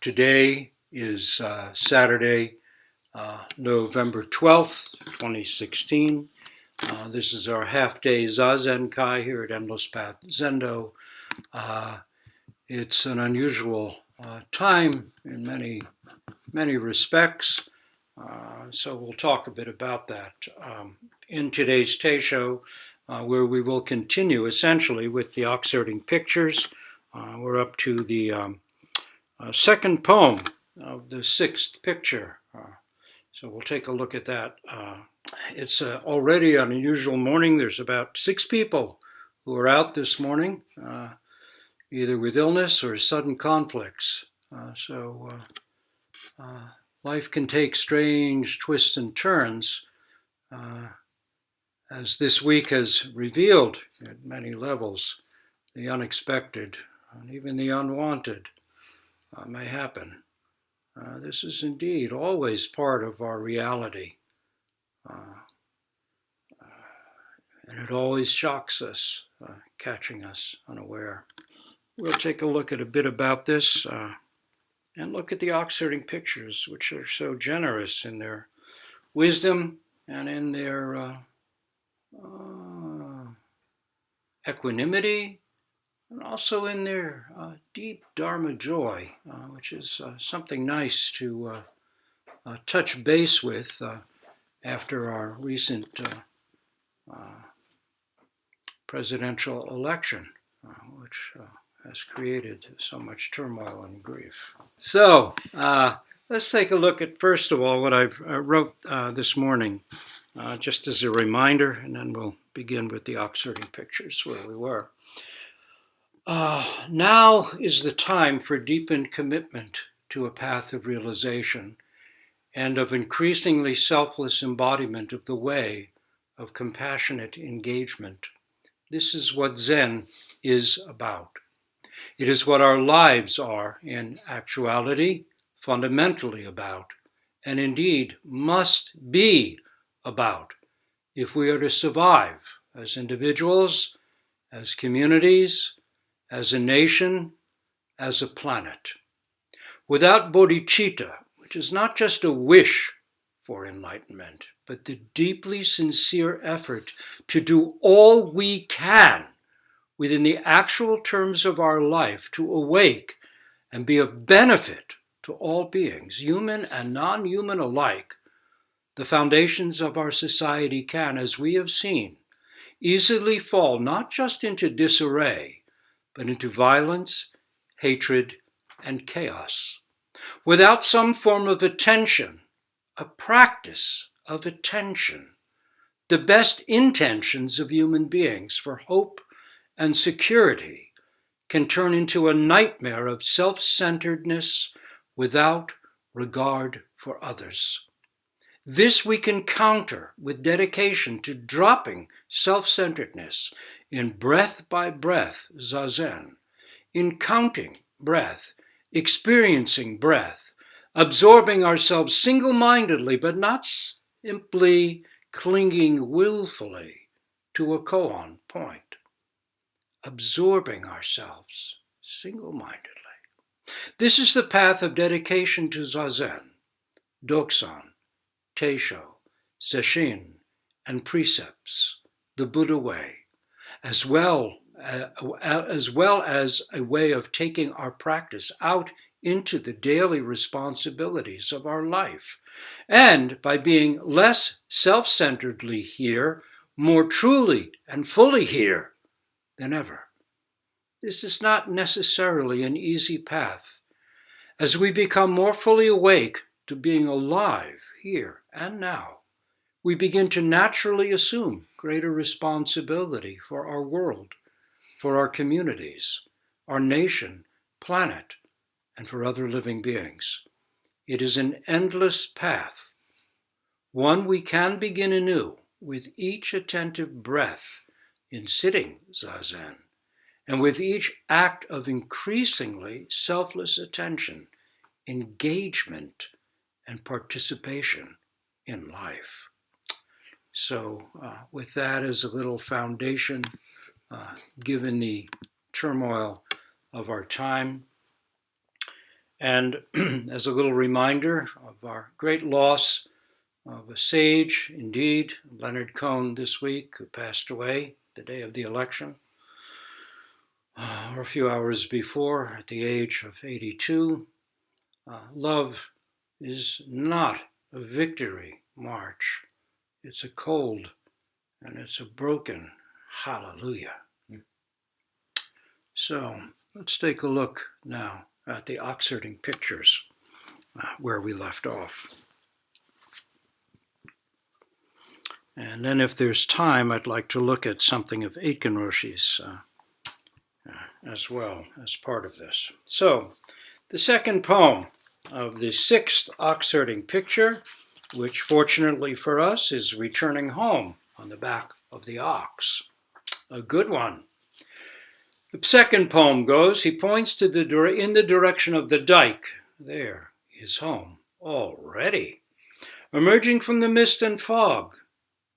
Today is Saturday, November 12th, 2016. This is our half-day Zazen Kai here at Endless Path Zendo. It's an unusual time in many respects, so we'll talk a bit about that in today's Teisho, where we will continue essentially with the oxerting pictures. We're up to the second poem of the sixth picture. So we'll take a look at that. It's already an unusual morning. There's about 6 people who are out this morning, either with illness or sudden conflicts. So life can take strange twists and turns, as this week has revealed at many levels. The unexpected and even the unwanted may happen. This is indeed always part of our reality. And it always shocks us, catching us unaware. We'll take a look at a bit about this and look at the oxerting pictures, which are so generous in their wisdom and in their equanimity, and also in their deep Dharma joy, which is something nice to touch base with after our recent presidential election, which has created so much turmoil and grief. So let's take a look at, first of all, what I've wrote this morning, just as a reminder, and then we'll begin with the oxerting pictures where we were. Now is the time for deepened commitment to a path of realization and of increasingly selfless embodiment of the way of compassionate engagement. This is what Zen is about. It is what our lives are in actuality, fundamentally about, and indeed must be about if we are to survive as individuals, as communities, as a nation, as a planet. Without bodhicitta, which is not just a wish for enlightenment, but the deeply sincere effort to do all we can within the actual terms of our life to awake and be of benefit to all beings, human and non-human alike, the foundations of our society can, as we have seen, easily fall not just into disarray, but into violence, hatred, and chaos. Without some form of attention, a practice of attention, the best intentions of human beings for hope and security can turn into a nightmare of self-centeredness without regard for others. This we can counter with dedication to dropping self-centeredness in breath by breath zazen, in counting breath, experiencing breath, absorbing ourselves single-mindedly, but not simply clinging willfully to a koan point. Absorbing ourselves single-mindedly. This is the path of dedication to zazen, doksan, Teisho, sesshin, and precepts, the Buddha way, as well as a way of taking our practice out into the daily responsibilities of our life, and by being less self-centeredly here, more truly and fully here than ever. This is not necessarily an easy path. As we become more fully awake to being alive here and now, we begin to naturally assume greater responsibility for our world, for our communities, our nation, planet, and for other living beings. It is an endless path, one we can begin anew with each attentive breath in sitting zazen, and with each act of increasingly selfless attention, engagement, and participation in life. So with that as a little foundation, given the turmoil of our time, And as a little reminder of our great loss of a sage, indeed, Leonard Cohen this week, who passed away the day of the election, or a few hours before, at the age of 82. Love is not a victory march. It's a cold and it's a broken hallelujah. So let's take a look now at the Oxherding pictures where we left off. And then if there's time, I'd like to look at something of Aitken Roshi's as well as part of this. So the second poem of the sixth Oxherding picture, which fortunately for us is Returning Home on the back of the ox. A good one. The second poem goes, he points to in the direction of the dike. There is home already. Emerging from the mist and fog,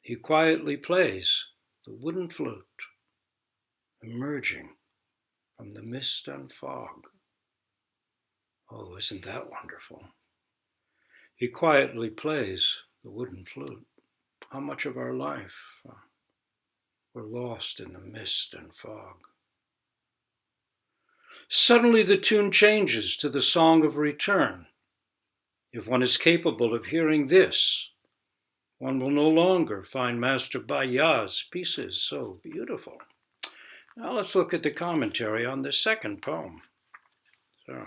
he quietly plays the wooden flute. Emerging from the mist and fog. Oh, isn't that wonderful? He quietly plays the wooden flute. How much of our life we're lost in the mist and fog. Suddenly the tune changes to the song of return. If one is capable of hearing this, one will no longer find Master Baya's pieces so beautiful. Now let's look at the commentary on the second poem. So,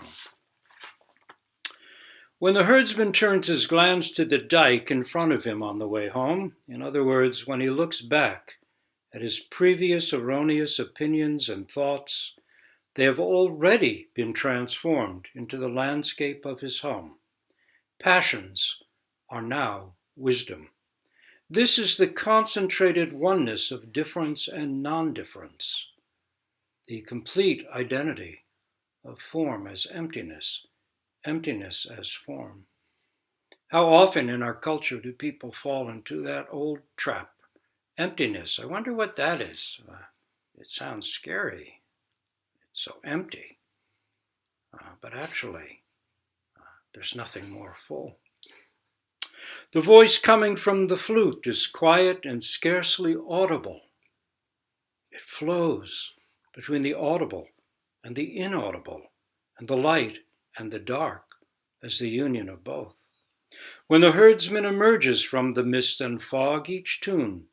when the herdsman turns his glance to the dike in front of him on the way home, in other words, when he looks back at his previous erroneous opinions and thoughts, they have already been transformed into the landscape of his home. Passions are now wisdom. This is the concentrated oneness of difference and non-difference, the complete identity of form as emptiness, emptiness as form. How often in our culture do people fall into that old trap? Emptiness. I wonder what that is. It sounds scary. It's so empty. But actually, there's nothing more full. The voice coming from the flute is quiet and scarcely audible. It flows between the audible and the inaudible, and the light and the dark as the union of both. When the herdsman emerges from the mist and fog, each tune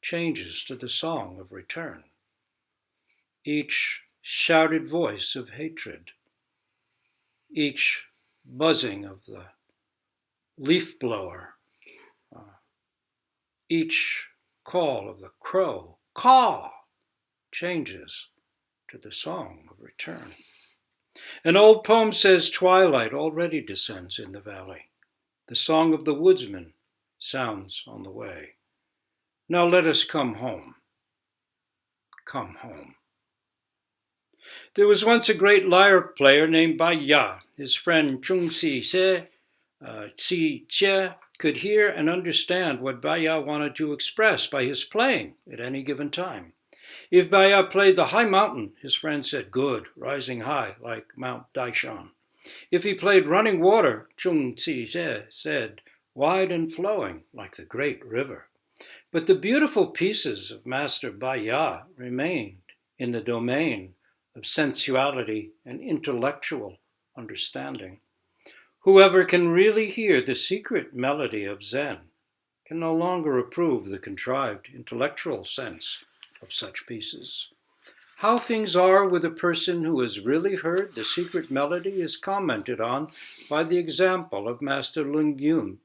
changes to the song of return. Each shouted voice of hatred, each buzzing of the leaf blower, each call of the crow, caw, changes to the song of return. An old poem says twilight already descends in the valley. The song of the woodsman sounds on the way. Now let us come home. Come home. There was once a great lyre player named Bai Ya. His friend Chung Si Se, Si Che, could hear and understand what Bai Ya wanted to express by his playing at any given time. If Bai Ya played the high mountain, his friend said, good, rising high, like Mount Daishan. If he played running water, Chung Si Se said, wide and flowing, like the great river. But the beautiful pieces of Master Bai Ya remained in the domain of sensuality and intellectual understanding. Whoever can really hear the secret melody of Zen can no longer approve the contrived intellectual sense of such pieces. How things are with a person who has really heard the secret melody is commented on by the example of Master Ling Yun.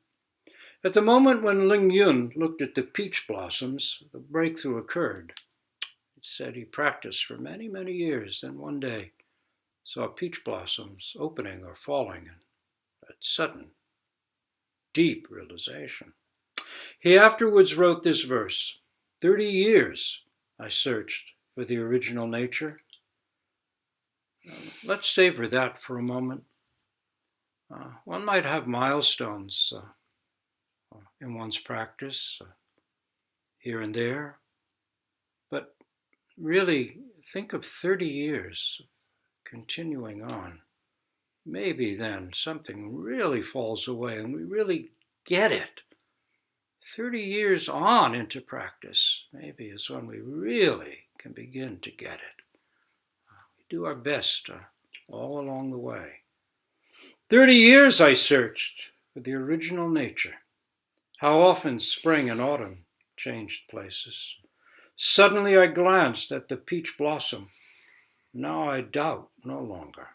At the moment when Ling Yun looked at the peach blossoms, the breakthrough occurred. It said he practiced for many, many years, then one day saw peach blossoms opening or falling, and that sudden, deep realization. He afterwards wrote this verse, 30 years I searched for the original nature. Let's savor that for a moment. One might have milestones in one's practice here and there, but really think of 30 years continuing on. Maybe then something really falls away and we really get it. 30 years on into practice, maybe is when we really can begin to get it. We do our best all along the way. 30 years I searched for the original nature. How often spring and autumn changed places. Suddenly I glanced at the peach blossom. Now I doubt no longer.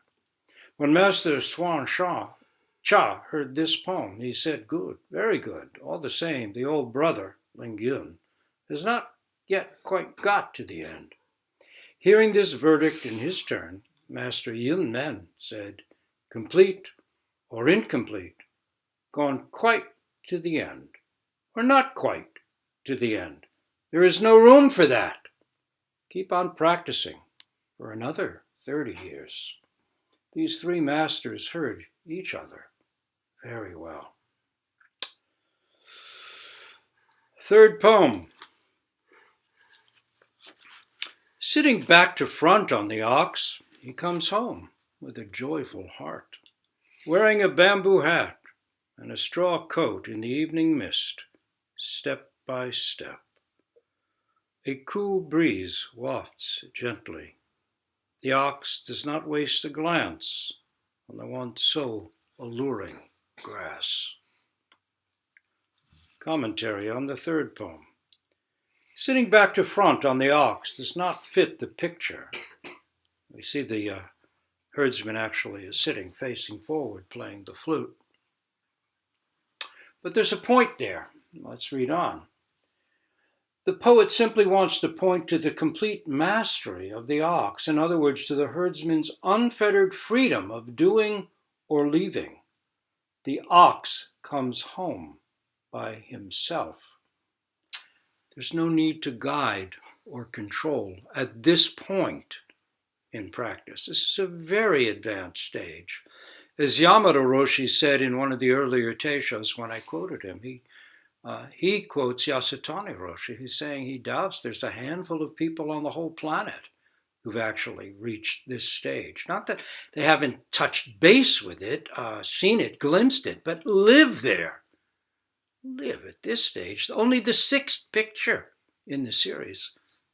When Master Swan Cha heard this poem, he said, "Good, very good. All the same, the old brother, Ling Yun, has not yet quite got to the end." Hearing this verdict in his turn, Master Yun Men said, "Complete or incomplete, gone quite to the end, or not quite to the end. There is no room for that. Keep on practicing for another 30 years. These three masters heard each other very well. Third poem. Sitting back to front on the ox, he comes home with a joyful heart, wearing a bamboo hat and a straw coat in the evening mist, step by step. A cool breeze wafts gently. The ox does not waste a glance on the once so alluring grass. Commentary on the third poem. Sitting back to front on the ox does not fit the picture. We see the herdsman actually is sitting facing forward playing the flute. But there's a point there. Let's read on. The poet simply wants to point to the complete mastery of the ox, in other words, to the herdsman's unfettered freedom of doing or leaving. The ox comes home by himself. There's no need to guide or control at this point in practice. This is a very advanced stage. As Yamada Roshi said in one of the earlier Teishos when I quoted him, he quotes Yasutani Roshi. He's saying he doubts there's a handful of people on the whole planet who've actually reached this stage. Not that they haven't touched base with it, seen it, glimpsed it, but live there. Live at this stage. Only the sixth picture in the series.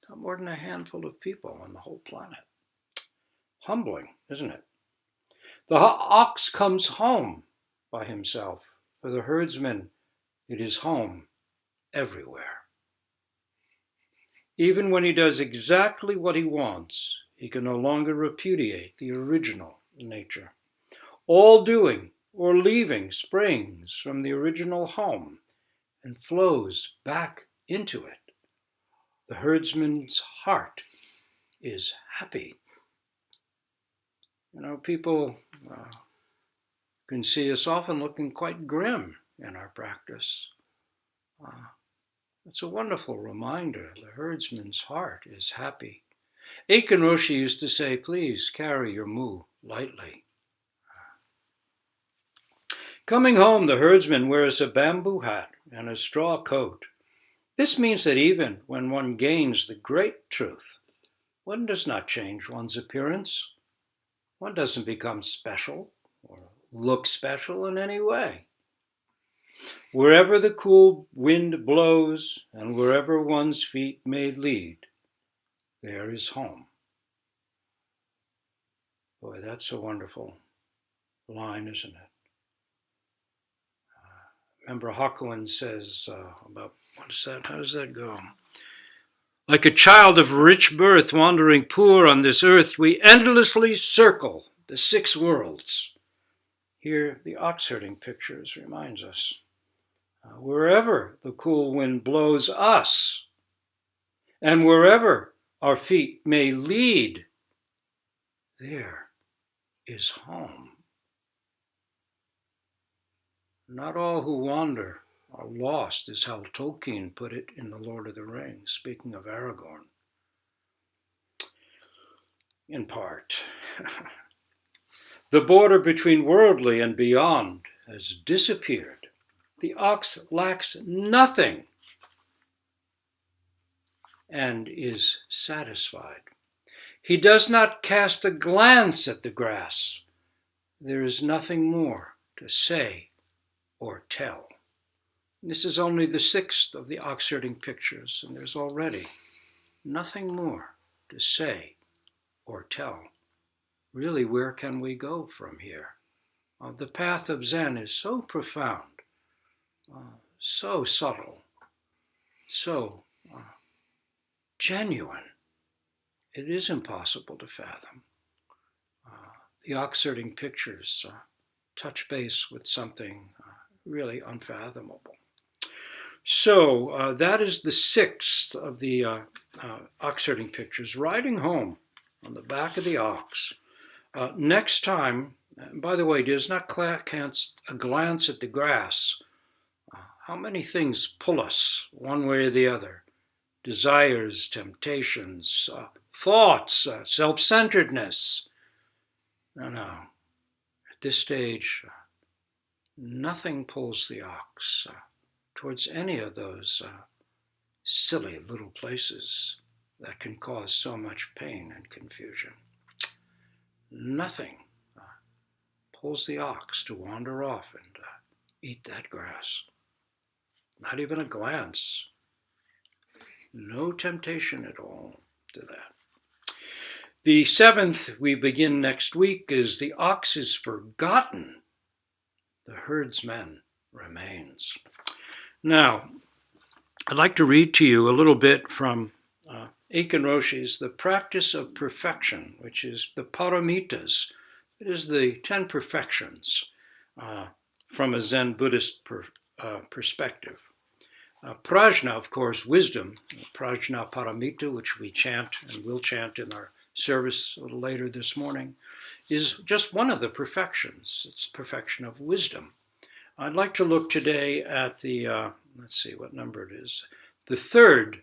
Not more than a handful of people on the whole planet. Humbling, isn't it? The ox comes home by himself. For the herdsman, it is home everywhere. Even when he does exactly what he wants, he can no longer repudiate the original nature. All doing or leaving springs from the original home and flows back into it. The herdsman's heart is happy. People can see us often looking quite grim in our practice. It's a wonderful reminder. The herdsman's heart is happy. Eiken Roshi used to say, please carry your mu lightly. Coming home, the herdsman wears a bamboo hat and a straw coat. This means that even when one gains the great truth, one does not change one's appearance. One doesn't become special or look special in any way. Wherever the cool wind blows and wherever one's feet may lead, there is home. Boy, that's a wonderful line, isn't it? Remember Hakuin says about, how does that go? Like a child of rich birth wandering poor on this earth, we endlessly circle the 6 worlds. Here, the ox herding pictures reminds us. Wherever the cool wind blows us, and wherever our feet may lead, there is home. Not all who wander are lost, is how Tolkien put it in The Lord of the Rings, speaking of Aragorn. In part. The border between worldly and beyond has disappeared. The ox lacks nothing and is satisfied. He does not cast a glance at the grass. There is nothing more to say or tell. This is only the sixth of the ox-herding pictures, and there's already nothing more to say or tell. Really, where can we go from here? The path of Zen is so profound, so subtle, so genuine. It is impossible to fathom. The ox-herding pictures touch base with something really unfathomable. So that is the sixth of the ox-herding pictures, riding home on the back of the ox. Next time, by the way, does not cast a glance at the grass. How many things pull us one way or the other? Desires, temptations, thoughts, self-centeredness. No. At this stage, nothing pulls the ox towards any of those silly little places that can cause so much pain and confusion. Nothing pulls the ox to wander off and eat that grass. Not even a glance. No temptation at all to that. The seventh we begin next week is the ox is forgotten. The herdsman remains. Now, I'd like to read to you a little bit from Eiken Roshi's The Practice of Perfection, which is the paramitas. It is the 10 perfections from a Zen Buddhist perspective. Prajna, of course, wisdom, prajna paramita, which we chant and will chant in our service a little later this morning, is just one of the perfections. It's perfection of wisdom. I'd like to look today at the, let's see what number it is, the third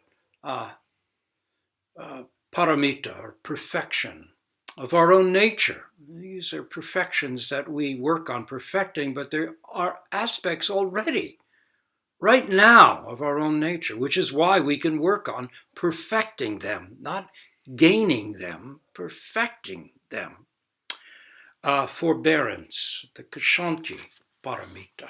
paramita, or perfection of our own nature. These are perfections that we work on perfecting, but there are aspects already, right now, of our own nature, which is why we can work on perfecting them, not gaining them, perfecting them. Forbearance, the Kshanti paramita.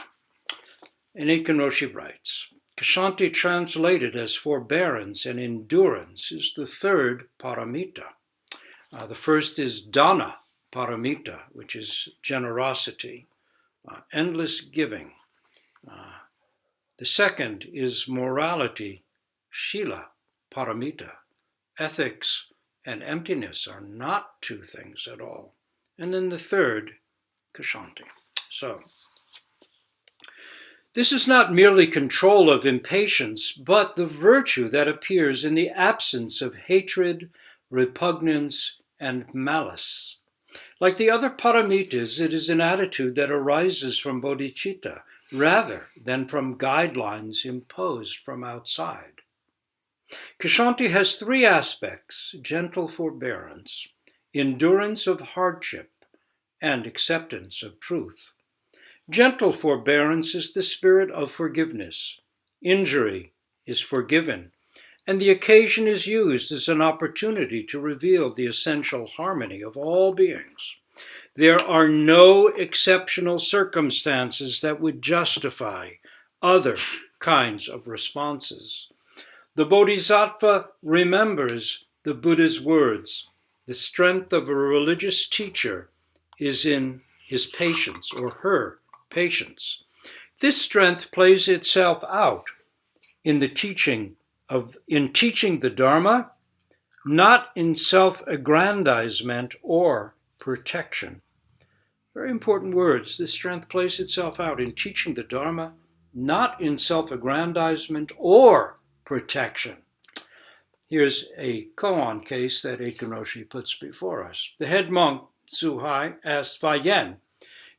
And Eiken Roshi writes, Kshanti translated as forbearance and endurance is the third paramita. The first is dana paramita, which is generosity, endless giving. The second is morality, shila paramita. Ethics and emptiness are not two things at all. And then the third, Kshanti. So, this is not merely control of impatience, but the virtue that appears in the absence of hatred, repugnance, and malice. Like the other paramitas, it is an attitude that arises from bodhicitta rather than from guidelines imposed from outside. Kshanti has three aspects: gentle forbearance, endurance of hardship, and acceptance of truth. Gentle forbearance is the spirit of forgiveness. Injury is forgiven, and the occasion is used as an opportunity to reveal the essential harmony of all beings. There are no exceptional circumstances that would justify other kinds of responses. The Bodhisattva remembers the Buddha's words, the strength of a religious teacher is in his patience, or her patience. This strength plays itself out in teaching the Dharma, not in self-aggrandizement or protection. Very important words. This strength plays itself out in teaching the Dharma, not in self-aggrandizement or protection. Here's a koan case that Eiken Roshi puts before us. The head monk, Tsuhai, asked Fa Yen,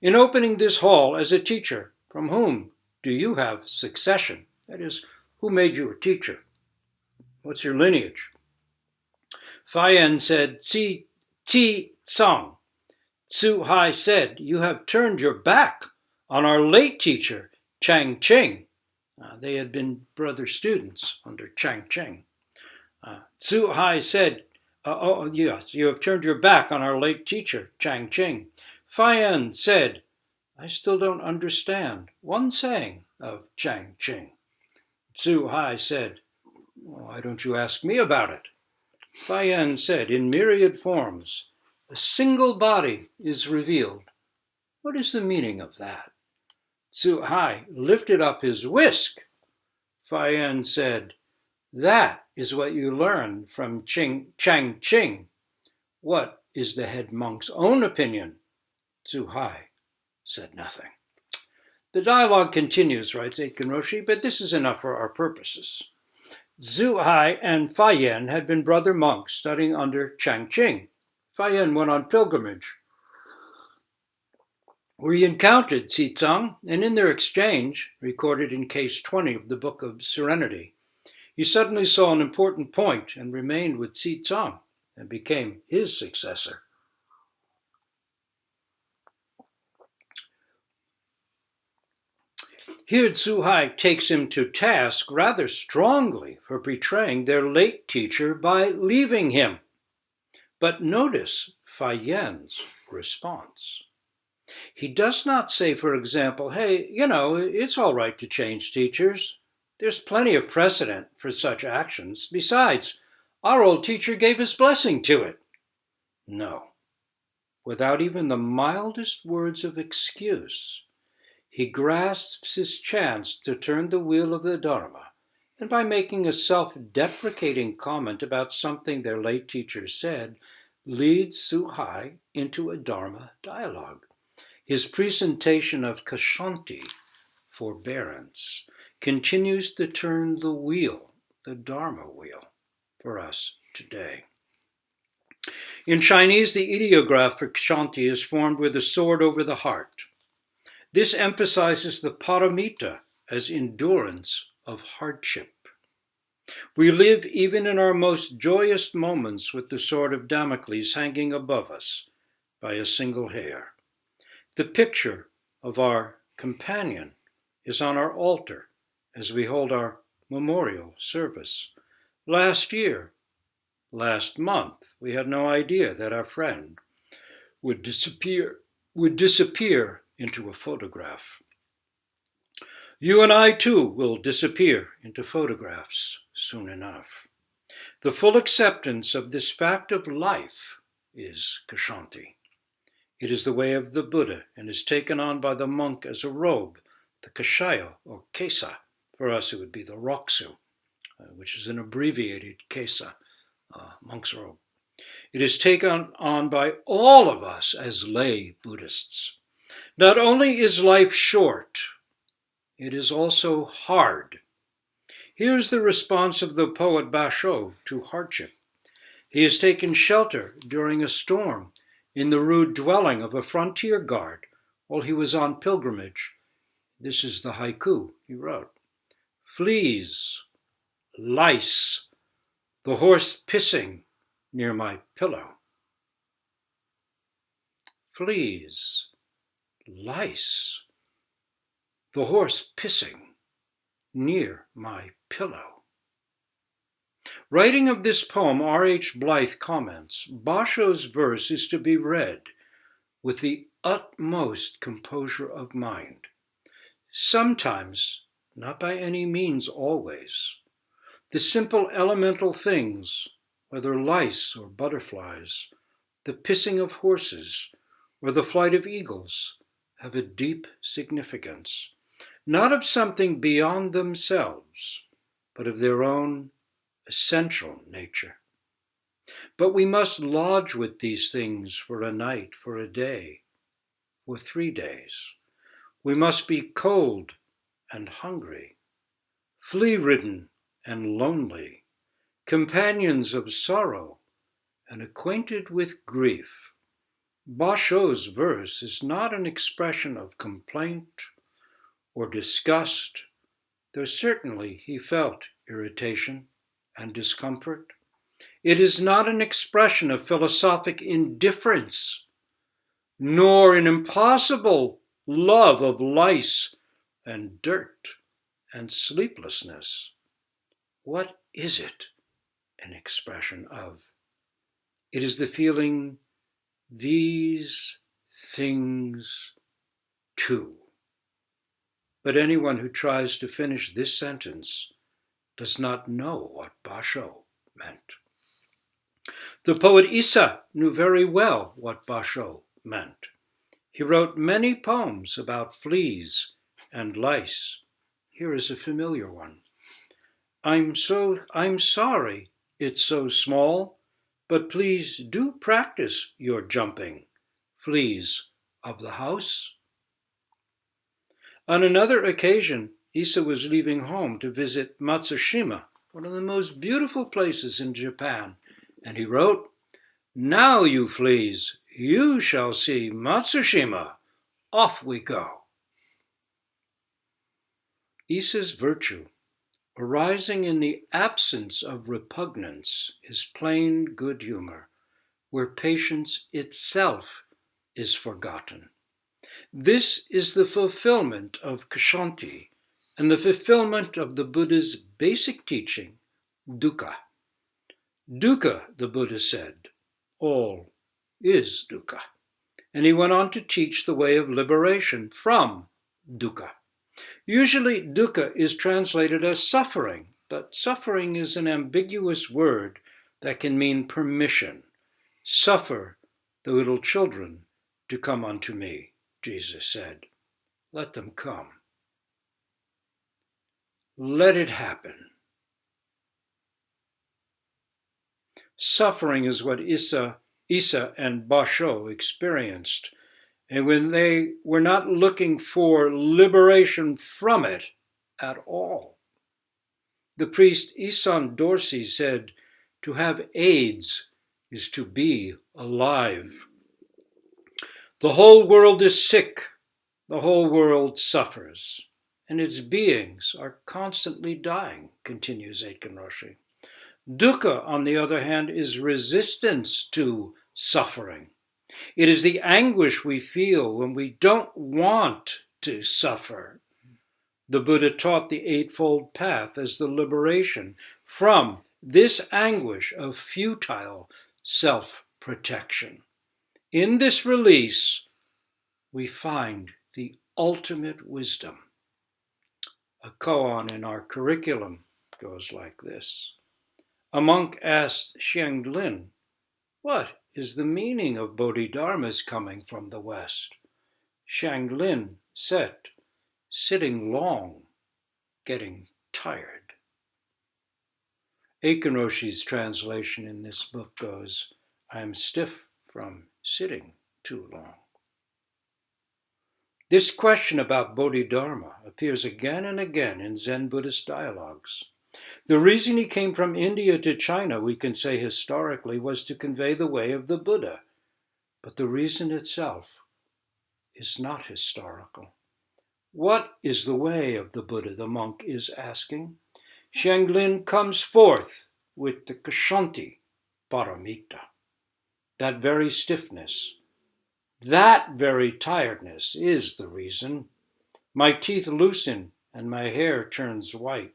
in opening this hall as a teacher, from whom do you have succession? That is, who made you a teacher? What's your lineage? Fa Yen said, Ti Tsang. Tsuhai said, you have turned your back on our late teacher, Chang Cheng. They had been brother students under Chang Cheng. Tsuhai said, Oh, yes, you have turned your back on our late teacher, Chang Ching. Fayan said, I still don't understand one saying of Chang Ching. Tzu Hai said, why don't you ask me about it? Fayan said, in myriad forms, a single body is revealed. What is the meaning of that? Tzu Hai lifted up his whisk. Fayan said, that is what you learn from Chang Ching. What is the head monk's own opinion? Tzu Hai said nothing. The dialogue continues, writes Aitken Roshi, but this is enough for our purposes. Tzu Hai and Fayan had been brother monks studying under Chang Ching. Fayan went on pilgrimage, where he encountered Xizang, and in their exchange, recorded in case 20 of the Book of Serenity, he suddenly saw an important point and remained with Xizang and became his successor. Here Tzu Hai takes him to task rather strongly for betraying their late teacher by leaving him. But notice Fayan's response. He does not say, for example, hey, it's all right to change teachers. There's plenty of precedent for such actions. Besides, our old teacher gave his blessing to it. No. Without even the mildest words of excuse, he grasps his chance to turn the wheel of the Dharma, and by making a self-deprecating comment about something their late teacher said, leads Tzu Hai into a Dharma dialogue. His presentation of Kshanti, forbearance, continues to turn the wheel, the Dharma wheel, for us today. In Chinese, the ideograph for Kshanti is formed with a sword over the heart. This emphasizes the paramita as endurance of hardship. We live even in our most joyous moments with the sword of Damocles hanging above us by a single hair. The picture of our companion is on our altar as we hold our memorial service. Last month, we had no idea that our friend would disappear into a photograph. You and I too will disappear into photographs soon enough. The full acceptance of this fact of life is Kshanti. It is the way of the Buddha and is taken on by the monk as a robe, the kashaya or kesa. For us it would be the roksu, which is an abbreviated kesa, monk's robe. It is taken on by all of us as lay Buddhists. Not only is life short, it is also hard. Here's the response of the poet Basho to hardship. He has taken shelter during a storm in the rude dwelling of a frontier guard while he was on pilgrimage. This is the haiku he wrote. Fleas, lice, the horse pissing near my pillow. Fleas, lice, the horse pissing near my pillow. Writing of this poem, R.H. Blythe comments, Basho's verse is to be read with the utmost composure of mind. Sometimes, not by any means always, the simple elemental things, whether lice or butterflies, the pissing of horses, or the flight of eagles, have a deep significance, not of something beyond themselves, but of their own essential nature. But we must lodge with these things for a night, for a day, for 3 days. We must be cold and hungry, flea-ridden and lonely, companions of sorrow and acquainted with grief. Basho's verse is not an expression of complaint or disgust, though certainly he felt irritation and discomfort. It is not an expression of philosophic indifference, nor an impossible love of lice and dirt and sleeplessness. What is it an expression of? It is the feeling, these things too. But anyone who tries to finish this sentence does not know what Basho meant. The poet Issa knew very well what Basho meant. He wrote many poems about fleas and lice. Here is a familiar one. I'm sorry it's so small, but please do practice your jumping, fleas of the house. On another occasion, Issa was leaving home to visit Matsushima, one of the most beautiful places in Japan, and he wrote, "Now, you fleas, you shall see Matsushima. Off we go." Issa's virtue, arising in the absence of repugnance, is plain good humor, where patience itself is forgotten. This is the fulfillment of Kshanti and the fulfillment of the Buddha's basic teaching, dukkha. Dukkha, the Buddha said, all is dukkha. And he went on to teach the way of liberation from dukkha. Usually, dukkha is translated as suffering, but suffering is an ambiguous word that can mean permission. Suffer the little children to come unto me, Jesus said. Let them come. Let it happen. Suffering is what Issa and Basho experienced. And when they were not looking for liberation from it at all. The priest Isan Dorsey said, to have AIDS is to be alive. The whole world is sick. The whole world suffers. And its beings are constantly dying, continues Aitken Roshi. Dukkha, on the other hand, is resistance to suffering. It is the anguish we feel when we don't want to suffer. The Buddha taught the Eightfold Path as the liberation from this anguish of futile self-protection. In this release, we find the ultimate wisdom. A koan in our curriculum goes like this. A monk asked Xianglin, "What is the meaning of Bodhidharma's coming from the West?" Xianglin said, "Sitting long, getting tired." Aitken Roshi's translation in this book goes, "I am stiff from sitting too long." This question about Bodhidharma appears again and again in Zen Buddhist dialogues. The reason he came from India to China, we can say historically, was to convey the way of the Buddha. But the reason itself is not historical. What is the way of the Buddha, the monk is asking? Xianglin comes forth with the Kshanti Paramita. That very stiffness, that very tiredness is the reason. My teeth loosen and my hair turns white.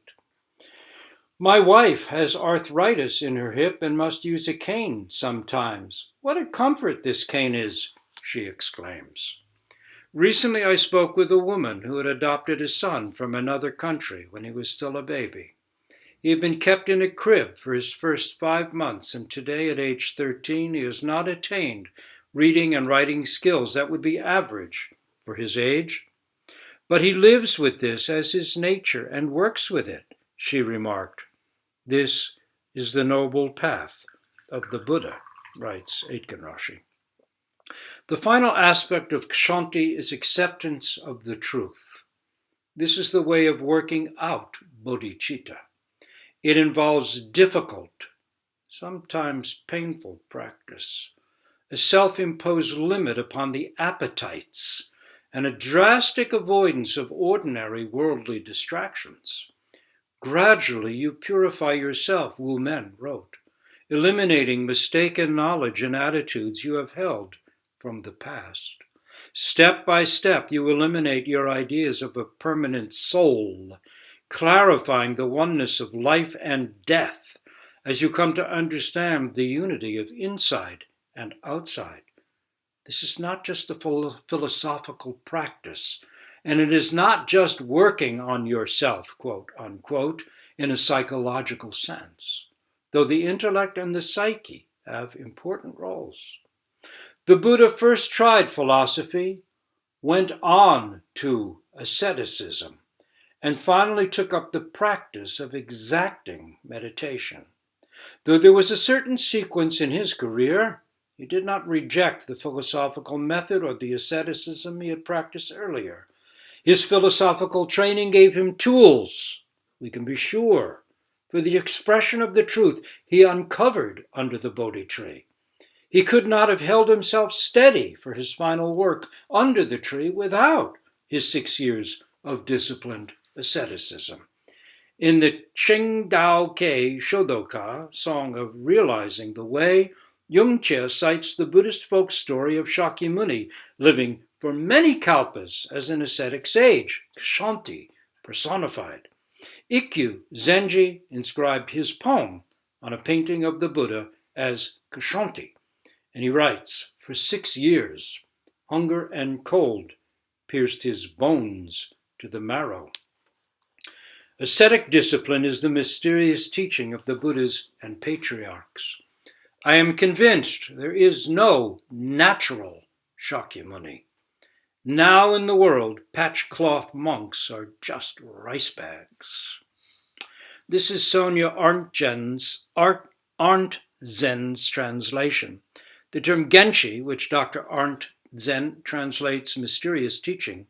My wife has arthritis in her hip and must use a cane sometimes. What a comfort this cane is, she exclaims. Recently I spoke with a woman who had adopted a son from another country when he was still a baby. He had been kept in a crib for his first 5 months, and today at age 13 he has not attained reading and writing skills that would be average for his age. But he lives with this as his nature and works with it, she remarked. This is the noble path of the Buddha, writes Aitken Roshi. The final aspect of Kshanti is acceptance of the truth. This is the way of working out bodhicitta. It involves difficult, sometimes painful practice, a self-imposed limit upon the appetites, and a drastic avoidance of ordinary worldly distractions. Gradually you purify yourself, Wu Men wrote, eliminating mistaken knowledge and attitudes you have held from the past. Step by step you eliminate your ideas of a permanent soul, clarifying the oneness of life and death, as you come to understand the unity of inside and outside. This is not just a philosophical practice, and it is not just working on yourself, quote unquote, in a psychological sense, though the intellect and the psyche have important roles. The Buddha first tried philosophy, went on to asceticism, and finally took up the practice of exacting meditation. Though there was a certain sequence in his career, he did not reject the philosophical method or the asceticism he had practiced earlier. His philosophical training gave him tools, we can be sure, for the expression of the truth he uncovered under the Bodhi tree. He could not have held himself steady for his final work under the tree without his 6 years of disciplined asceticism. In the Cheng Dao Ke Shodoka, Song of Realizing the Way, Yungche cites the Buddhist folk story of Shakyamuni living for many kalpas as an ascetic sage, Kshanti personified. Ikkyu Zenji inscribed his poem on a painting of the Buddha as Kshanti, and he writes, "For 6 years, hunger and cold pierced his bones to the marrow." Ascetic discipline is the mysterious teaching of the Buddhas and patriarchs. I am convinced there is no natural Shakyamuni. Now in the world, patchcloth monks are just rice bags. This is Sonia Arndtzen's translation. The term Genshi, which Dr. Arndtzen translates mysterious teaching,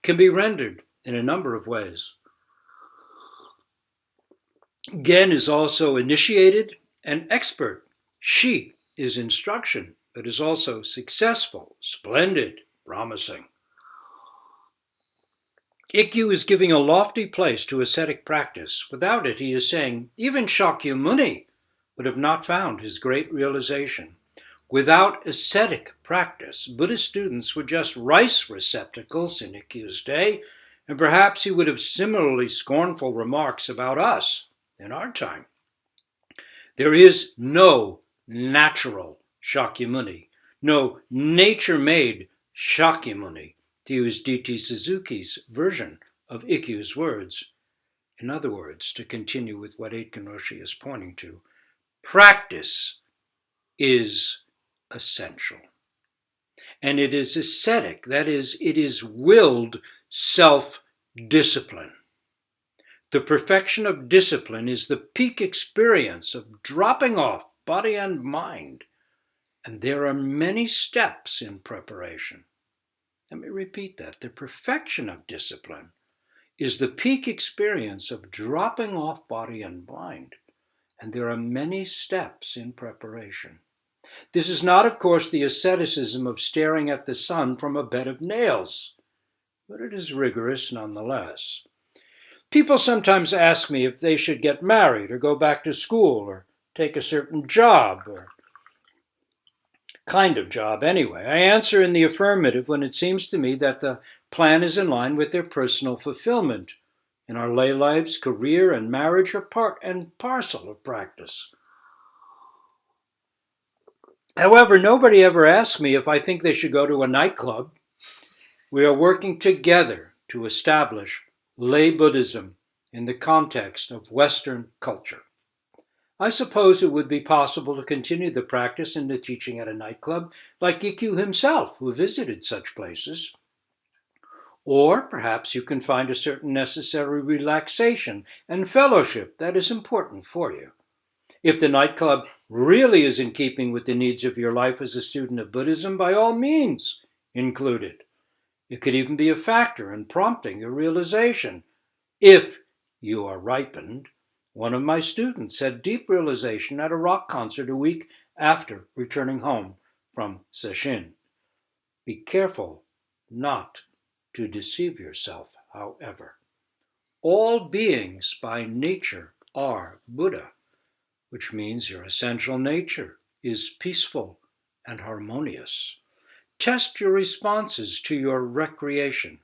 can be rendered in a number of ways. Gen is also initiated and expert. Shi is instruction, but is also successful, splendid, promising. Ikkyu is giving a lofty place to ascetic practice. Without it, he is saying, even Shakyamuni would have not found his great realization. Without ascetic practice, Buddhist students were just rice receptacles in Ikkyu's day, and perhaps he would have similarly scornful remarks about us in our time. There is no natural Shakyamuni, no nature-made Shakyamuni, to use D.T. Suzuki's version of Ikkyu's words. In other words, to continue with what Aitken Roshi is pointing to, practice is essential. And it is ascetic, that is, it is willed self-discipline. The perfection of discipline is the peak experience of dropping off body and mind, and there are many steps in preparation. Let me repeat that. The perfection of discipline is the peak experience of dropping off body and mind, and there are many steps in preparation. This is not, of course, the asceticism of staring at the sun from a bed of nails, but it is rigorous nonetheless. People sometimes ask me if they should get married or go back to school or take a certain job or kind of job anyway. I answer in the affirmative when it seems to me that the plan is in line with their personal fulfillment. In our lay lives, career and marriage are part and parcel of practice. However, nobody ever asks me if I think they should go to a nightclub. We are working together to establish lay Buddhism in the context of Western culture. I suppose it would be possible to continue the practice and the teaching at a nightclub, like Ikkyu himself, who visited such places. Or perhaps you can find a certain necessary relaxation and fellowship that is important for you. If the nightclub really is in keeping with the needs of your life as a student of Buddhism, by all means, include it. It could even be a factor in prompting your realization. If you are ripened, one of my students had deep realization at a rock concert a week after returning home from Sesshin. Be careful not to deceive yourself, however. All beings by nature are Buddha, which means your essential nature is peaceful and harmonious. Test your responses to your recreation.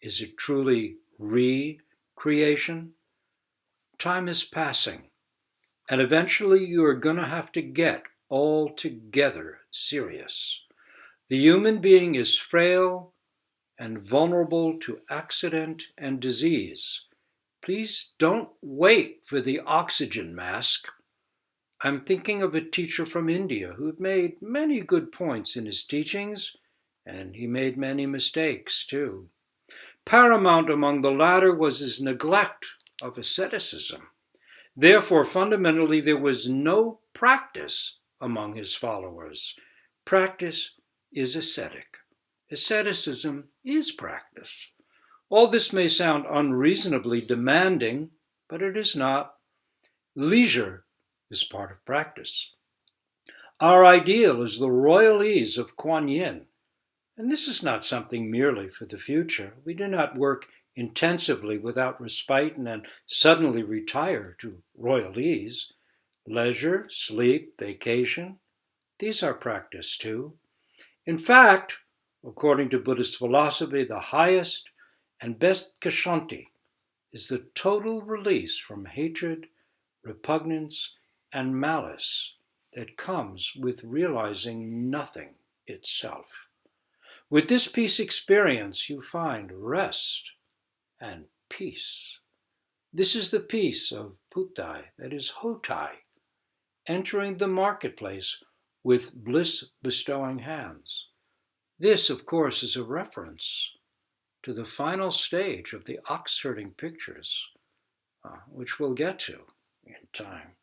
Is it truly recreation? Time is passing, And eventually you are going to have to get altogether serious. The human being is frail and vulnerable to accident and disease. Please don't wait for the oxygen mask. I'm thinking of a teacher from India who made many good points in his teachings, and he made many mistakes too. Paramount among the latter was his neglect of asceticism. Therefore, fundamentally, there was no practice among his followers. Practice is ascetic. Asceticism is practice. All this may sound unreasonably demanding, but it is not. Leisure is part of practice. Our ideal is the royal ease of Kuan Yin, and this is not something merely for the future. We do not work intensively without respite and then suddenly retire to royal ease. Leisure, sleep, vacation, these are practice too. In fact, according to Buddhist philosophy, the highest and best kashanti is the total release from hatred, repugnance, and malice that comes with realizing nothing itself. With this peace experience, you find rest and peace. This is the peace of Putai, that is Hotai, entering the marketplace with bliss bestowing hands. This, of course, is a reference to the final stage of the ox herding pictures, which we'll get to in time.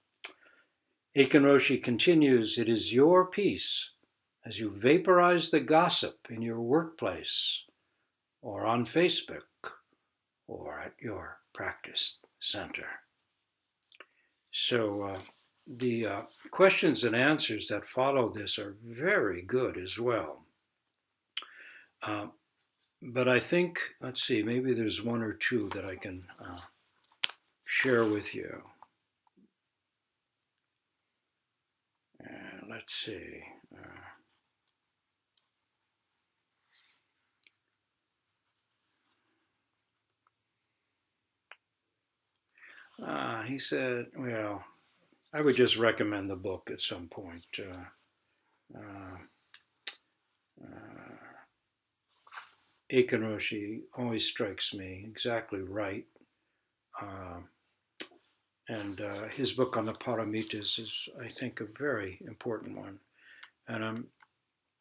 Aiken Roshi continues, it is your peace as you vaporize the gossip in your workplace or on Facebook or at your practice center. So the questions and answers that follow this are very good as well. But I think, let's see, maybe there's one or two that I can share with you. Let's see. He said, well, I would just recommend the book at some point. Aiken Roshi always strikes me exactly right. And his book on the Paramitas is, I think, a very important one. And I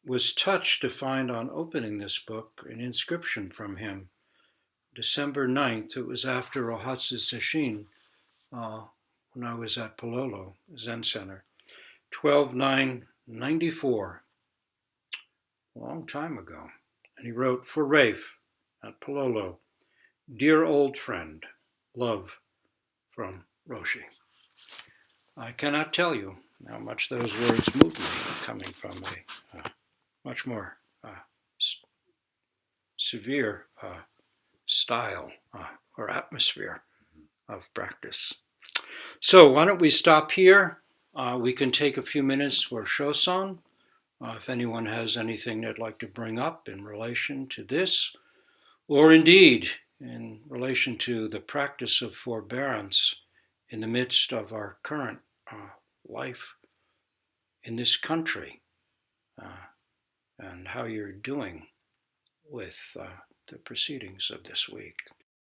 was touched to find on opening this book an inscription from him. December 9th, it was after Rohatsu Sesshin, when I was at Pololo Zen Center. 12/9/94, a long time ago. And he wrote, for Rafe at Pololo, dear old friend, love from Roshi. I cannot tell you how much those words moved me, coming from a much more severe style or atmosphere of practice. So why don't we stop here? We can take a few minutes for Shosan. If anyone has anything they'd like to bring up in relation to this, or indeed in relation to the practice of forbearance in the midst of our current life in this country, and how you're doing with the proceedings of this week.